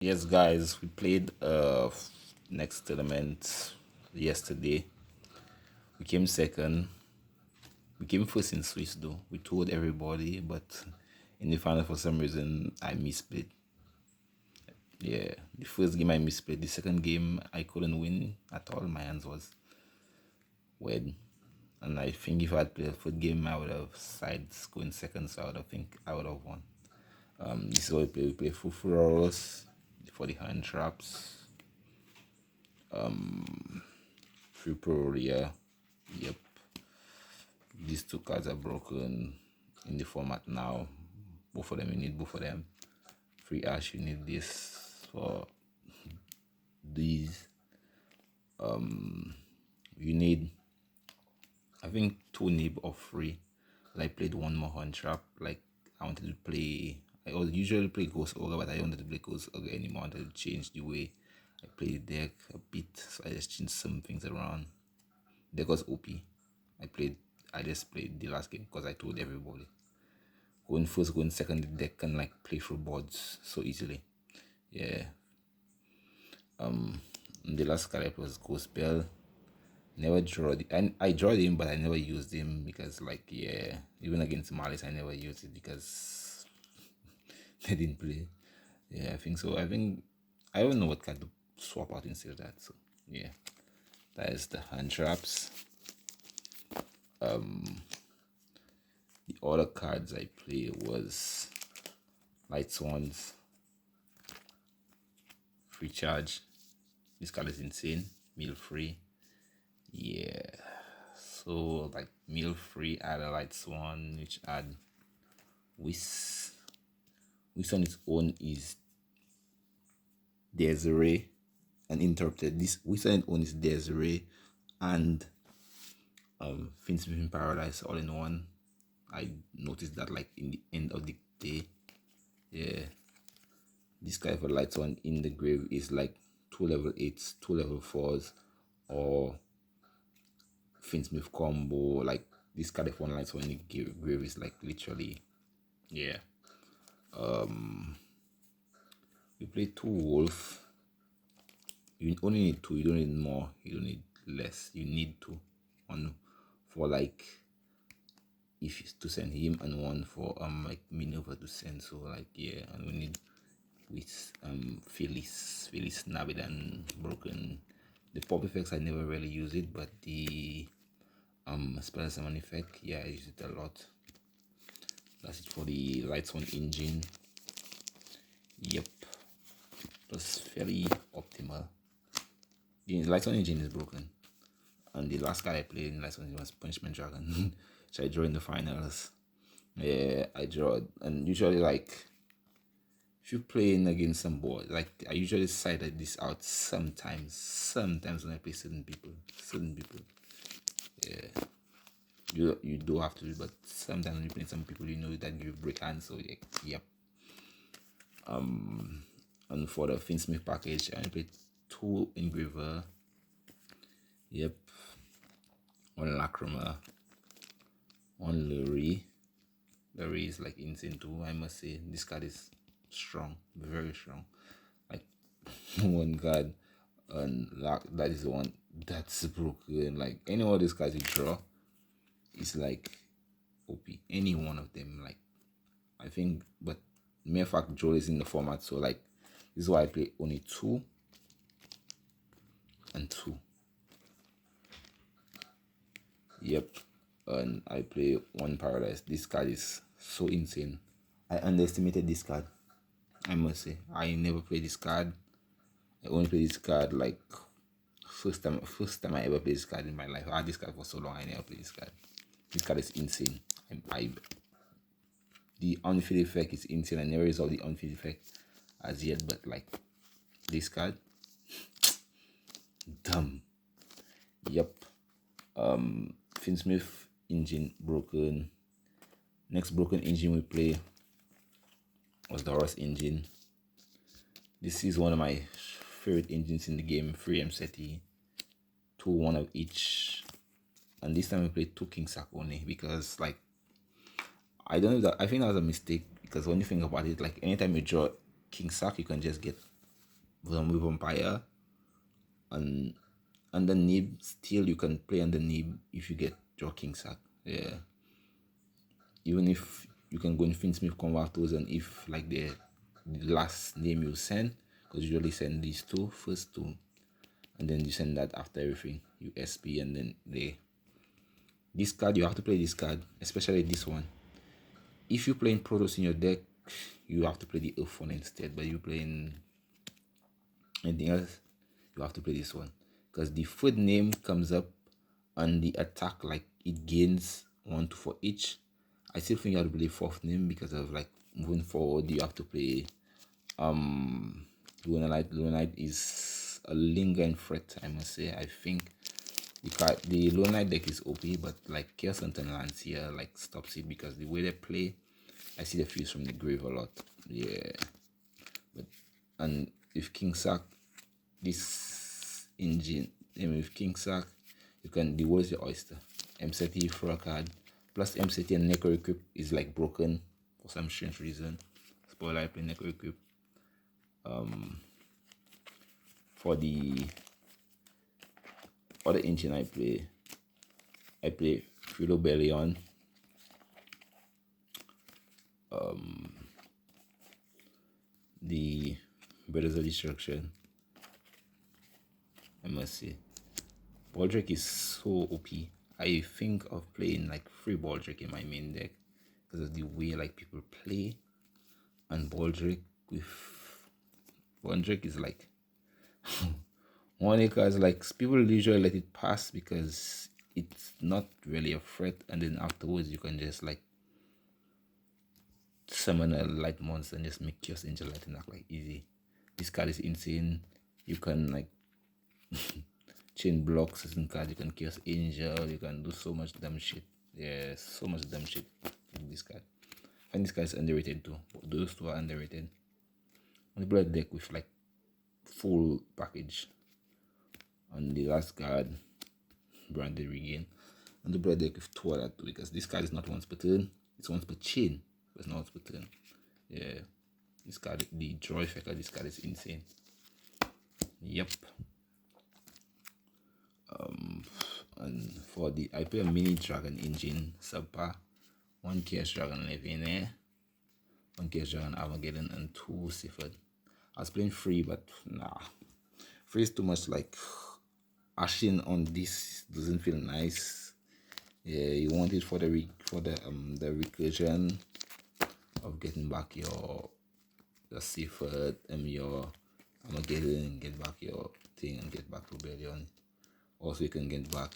Yes, guys, we played next tournament yesterday. We came second. We came first in Swiss though. We told everybody, but in the final for some reason I misplayed. Yeah, the first game I misplayed. The second game I couldn't win at all. My hands was wed. And I think if I had played the first game I would have sides going second, so I would have won. This is what we play. We play full horus for the hand traps. Free pro, yeah. Yep. These two cards are broken in the format now. Both of them, you need both of them. Free ash, you need this for these. You need, I think, 2 nib of free. I played one more hand trap. Like, I wanted to play, I was usually play Ghost Ogre, but I don't wanted to play Ghost Ogre anymore. I wanted to change the way I play the deck a bit, so I just changed some things around. Deck was OP. I just played the last game because I told everybody. Going first, going second, the deck can like play through boards so easily. Yeah. The last card I played was Ghost Bell. Never draw I drawed him, but I never used him because like yeah, even against Malice I never used it because they didn't play. Yeah, I think so. I don't know what card to swap out instead of that. So yeah, that is the hand traps. The other cards I played was lightsworn, free charge. This card is insane. Meal free. Yeah. So like meal free add a lightsworn, which add whis. Whis on its own is Desiree and interrupted. This whis on its own is Desiree and fiendsmith in paradise all in one. I noticed that like in the end of the day. Yeah. This guy for lightsworn in the grave is like 2 level 8s, 2 level 4s, or fiendsmith combo. Like this card if one lightsworn in the grave is like literally, yeah. We play 2 wolf. You only need 2, you don't need more, you don't need less. You need 2. One for like if it's to send him and one for like Minerva to send. So like yeah, and we need with Phyllis Navid and broken. The pop effects I never really use it, but the spell summon effect, yeah, I use it a lot. That's it for the lightsworn engine. Yep, it was fairly optimal. The lightsworn engine is broken, and the last card I played in lightsworn was Punishment Dragon, which I drew in the finals. Yeah, I draw, and usually like if you're playing against some board, like I usually sided this out sometimes when I play certain people. Yeah, you do have to, but sometimes when you play some people, you know that you break hands. So yeah, yep. And for the fiendsmith package, I played 2 engraver. Yep. 1 lacrima, 1 Lurie. Lurie is like insane too. I must say this card is strong, very strong. Like one card and that is the one that's broken. Like any of these cards you draw is like OP. Any one of them, like I think, but mere fact Joel is in the format, so like this is why I play only 2 and 2. Yep. And I play 1 paradise. This card is so insane. I underestimated this card. I must say. I never played this card. I only played this card like first time I ever played this card in my life. I had this card for so long I never played this card. This card is insane. The on-field effect is insane. I never resolved the on-field effect as yet, but like this card, dumb. Yep. Fiendsmith engine broken. Next broken engine we play was the horus engine. This is one of my favorite engines in the game. 3 MCT, 2 1 of each, and this time we played 2 King Sack only because like I don't know that I think that was a mistake because when you think about it, like anytime you draw King Sack, you can just get zombie vampire, and the nib still you can play on the nib if you get draw king sack. Yeah. Even if you can go in fiendsmith converters, and if like the last name you send, because you usually send these two first two, and then you send that after everything, you SP, and then this card you have to play this card, especially this one. If you're playing Protoss in your deck, you have to play the Earth one instead, but you're playing anything else, you have to play this one, because the third name comes up on the attack, like it gains 1 to 4 each. I still think you have to play fourth name because of like moving forward you have to play Lunalight. Lunalight is a lingering threat, I must say. I think the Lunalight deck is OP, but like Chaos Lantern lands here like stops it, because the way they play, I see the fuse from the grave a lot. Yeah. But and if King Sack this engine, and with King Sack, you can the world's your oyster. MCT for a card. Plus MCT and Necro Equip is like broken for some strange reason. Spoiler, I play Necro Equip. For the other engine I play Philobellion. The Brothers of Destruction. I must say, Baldrick is so OP. I think of playing like 3 Baldrick in my main deck because of the way like people play. And Baldrick is like one because like people usually let it pass because it's not really a threat, and then afterwards you can just like summon a light monster and just make Chaos Angel Light attack like easy. This card is insane. You can like chain blocks certain cards, you can Chaos Angel, you can do so much dumb shit. Yeah, so much dumb shit with this card. I find this card is underrated too. Those two are underrated. On the blood deck with like full package. On the last card, Branded Regain. On the blood deck with 2 other too, because this card is not once per turn, it's once per chain, but it's not once per turn. Yeah. This card, the draw effect of this card is insane. Yep. And for the I play a mini dragon engine subpar, 1 Chaos Dragon Levine, 1 Chaos Dragon Armageddon, and 2 Sifred. I was playing 3, but nah. 3 is too much like ashing on this doesn't feel nice. Yeah, you want it for the recursion of getting back your Sifred and your Armageddon, get back your thing and get back Rebellion. Also you can get back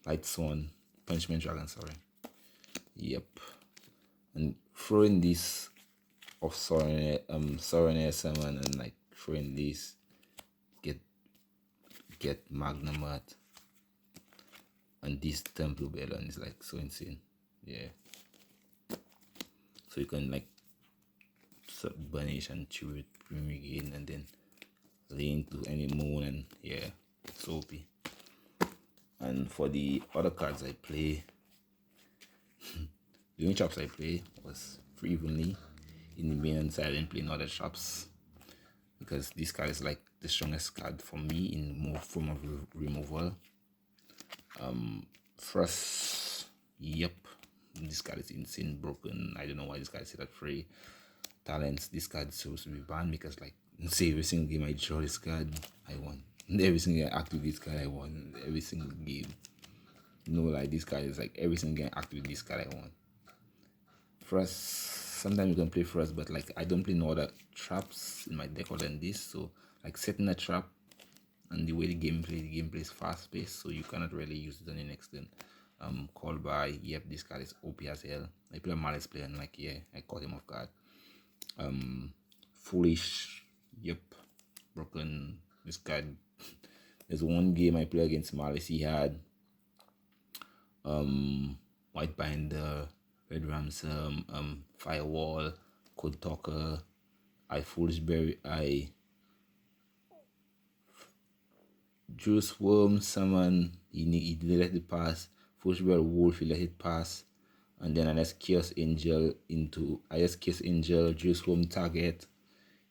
lightsworn, Punishment Dragon, sorry. Yep. And throwing this of Sorenair Summon and like throwing this get Magnamat and this Temple Rebellion is like so insane. Yeah. So you can like banish and chew it, regain, and then lane to any moon, and yeah, it's OP. And for the other cards I play, the only chops I play was free evenly in the main and silent, playing other chops because this card is like the strongest card for me in more form of removal. First, yep, this card is insane broken. I don't know why this card is set at free talents. This card is supposed to be banned because like say every single game I draw this card, I won. Every single game I act with this card, I won. Every single game. No, like this card is like every single game I act with this card, I won. First, sometimes you can play first, but like I don't play no other traps in my deck other than this. So like setting a trap and the way the game plays fast paced, so you cannot really use it on the next turn. Call by, yep, this card is OP as hell. I play a Malice player and like yeah, I caught him off guard. Foolish, yep, broken. This card, there's one game I play against Malice, he had White Binder, Red Ransom, Firewall, Code Talker, Foolish Berry, Juice Worm, Summon, he let it pass, Foolish Berry Wolf, he let it pass, and then I just Chaos Angel, Juice Worm target,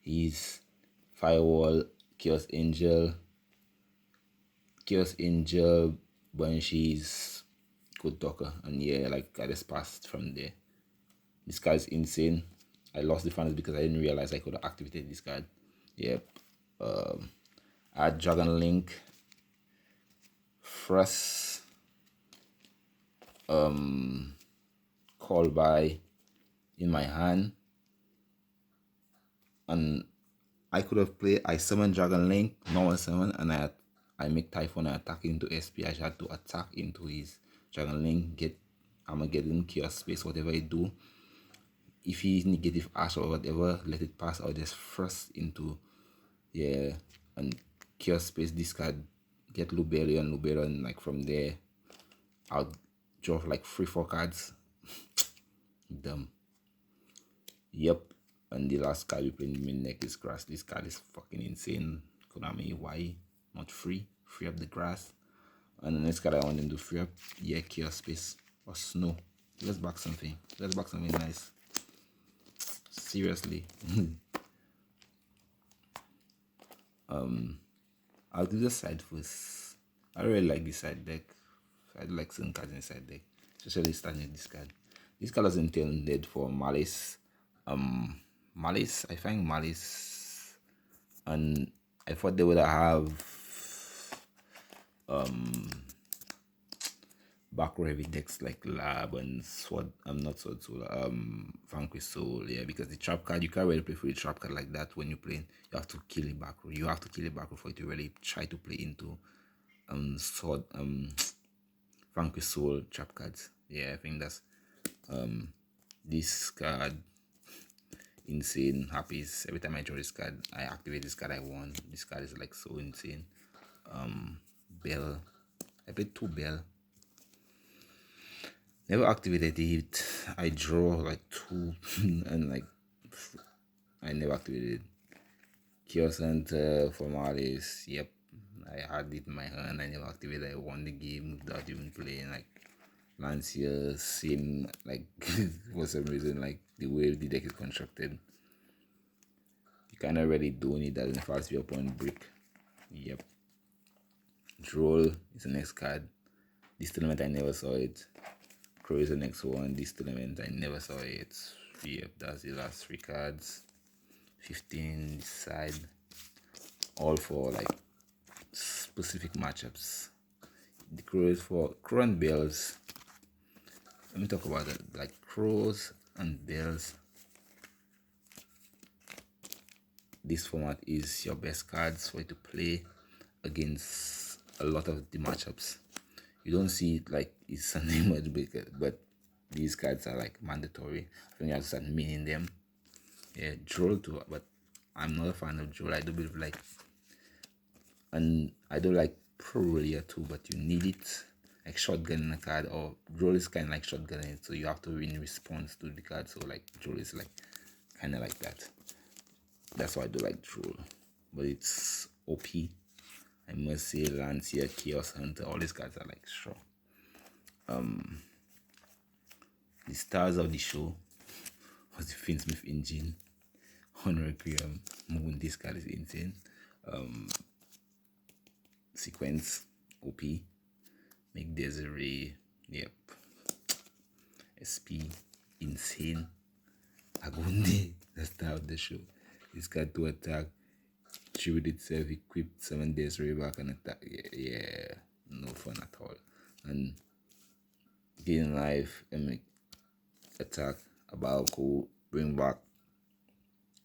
He's Firewall, Chaos Angel, when she's good talker, and yeah, like I just passed from there. This card is insane. I lost the finals because I didn't realize I could have activated this card. Yep. Add Dragon Link. First call by in my hand, and I could have played. I summon Dragon Link, normal summon, and I make Typhon and attack into SP. I had to attack into his Dragon Link. I'm gonna get in Chaos Space, whatever I do. If he's negative Ash or whatever, let it pass. I'll just first into and Chaos Space discard, get Luberion, like from there I'll draw like 3-4 cards. Dumb. Yep. And the last card we play in the main deck is Grass. This card is fucking insane. Konami, why not free up the grass? And the next card I want them to free up, Chaos Space or Snow. Let's back something nice. Seriously. I'll do the side first. I really like this side deck. I like certain cards in the side deck, especially starting with this card. This card was intended for Malice. I find Malice, and I thought they would have back row heavy decks like Lab and Sword. Not Sword Soul. Vanquish Soul. Yeah, because the trap card, you can't really play for the trap card like that when you're playing. You have to kill the back row. You have to kill the back row for it to really try to play into Sword Vanquish Soul trap cards. Yeah, I think that's this card insane. Happy every time I draw this card, I activate this card, I won. This card is like so insane. Bell. I played 2 Bell. Never activated it. I draw like 2 and like I never activated it. Chaos Hunter for Malice. Yep. I had it in my hand. I never activated. I won the game without even playing. Like Lancia, same, like for some reason, like the way the deck is constructed, you kind of really don't need that in the fast view upon brick. Yep. Droll is the next card. This tournament I never saw it. Crow is the next one. This tournament I never saw it. Yep, that's the last 3 cards. 15 this side. All for like specific matchups. The Crow is for Crow and Bells. Let me talk about it. Like Crows and Bells. This format is your best cards for you to play against a lot of the matchups. You don't see it like it's something much bigger, but these cards are like mandatory. I think you have to start meaning them. Yeah, Droll too, but I'm not a fan of Droll. I do believe like, and I don't like Pro Warrior too, but you need it. Like shotgun in a card, or Droll is kind of like shotgun it, so you have to in response to the card. So like Droll is like kind of like that. That's why I do like Droll, but it's OP. I must say, Lancia, Chaos Hunter, all these cards are like strong. The stars of the show was the fiendsmith engine, Honor Requiem, Moon. This card is insane. Sequence, OP. Make Desiree, yep. SP, insane. Agunde, the star of the show. This card to attack, shield itself, equipped, 7 Desiree back and attack. Yeah, no fun at all. And gain life and make attack, Abalco, bring back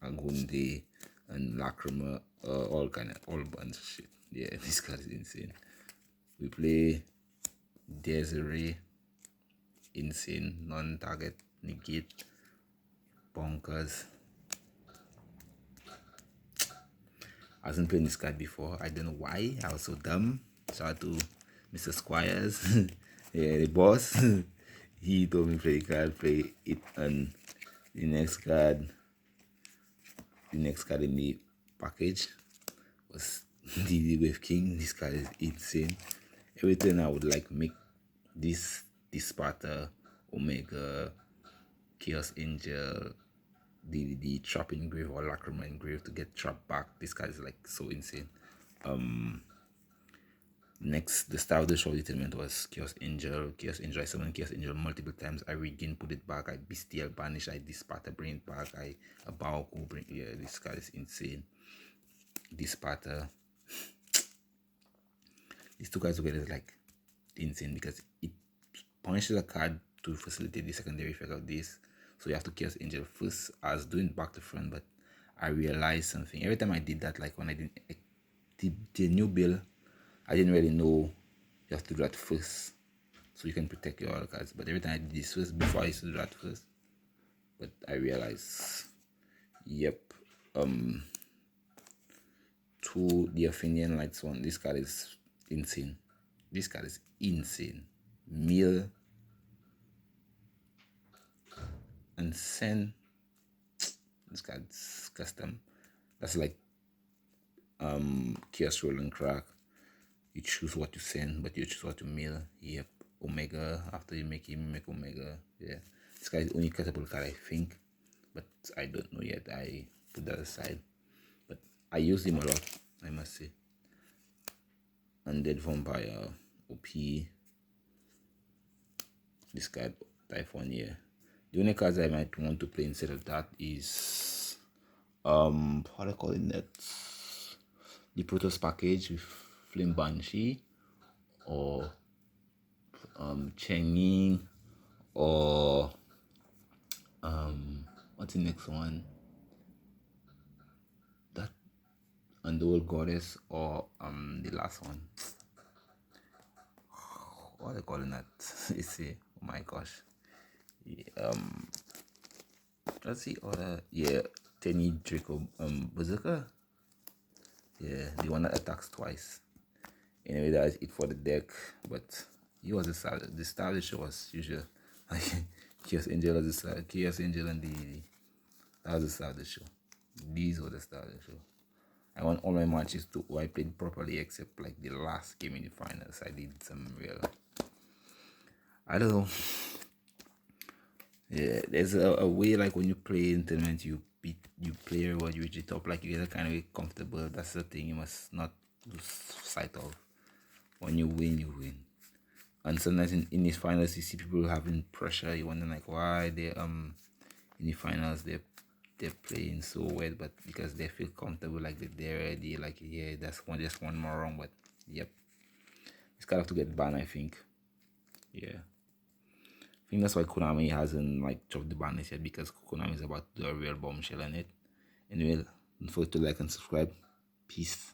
Agunde and Lacrima, all bunch of shit. Yeah, this card is insane. We play Desiree, insane, non-target, negate, bonkers. I wasn't playing this card before. I don't know why. I was so dumb. Shout out to Mr. Squires, yeah, the boss. He told me play the card, play it, and the next card in the package was the Wave King. This card is insane. Everything I would like make this Sparta, Omega, Chaos Angel, the trap engrave or lacrima engrave to get trap back. This card is like so insane. Next, the star of the show determinant was Chaos Angel. Chaos Angel, I summoned Chaos Angel multiple times. I regain, put it back. I bystial, banish. I disparter, bring it back. I Baoku, bring. Yeah, this card is insane. Disparter. These two cards together is like insane because it punishes a card to facilitate the secondary effect of this. So you have to Chaos Angel first. I was doing back to front, but I realized something. Every time I did that, like when I did the new build, I didn't really know you have to do that first so you can protect your other cards. But every time I did this first, before I used to do that first, but I realized, yep, to the Athenian lightsworn, this card is insane. This card is insane. Mill and send. This card's custom. That's like Chaos Roll and Crack. You choose what to send, but you choose what to mill. Yep. Omega. After you make him, make Omega. Yeah. This guy is only cuttable card, I think. But I don't know yet. I put that aside. But I use him a lot, I must say. Undead Vampire. OP. This card, Typhon, yeah. The only cards I might want to play instead of that is how do I call it that? The Protoss package with Flame Banshee or Chenging or what's the next one? That Underworld Goddess or the last one. What are they calling that? You see, oh my gosh. Yeah, let's see other Tenny Draco Berserker. Yeah, the one that attacks twice. Anyway, that's it for the deck. But he was the star of the show was usual. Chaos Angel was the star. Chaos Angel and that was the star of the show. These were the star of the show. I won all my matches too. I played properly except like the last game in the finals. I did some real, I don't know. Yeah, there's a way like when you play in tournament, you play what you reach the top, like you get kind of comfortable. That's the thing you must not lose sight of. When you win, you win. And sometimes in these finals, you see people having pressure. You wonder like why they in the finals they're playing so well, but because they feel comfortable, like they're ready. Like yeah, that's just one more wrong, but yep, it's kind of to get banned, I think. Yeah. I think that's why Konami hasn't like chopped the banners yet, because Konami is about to do a real bombshell on it. Anyway, don't forget to like and subscribe. Peace.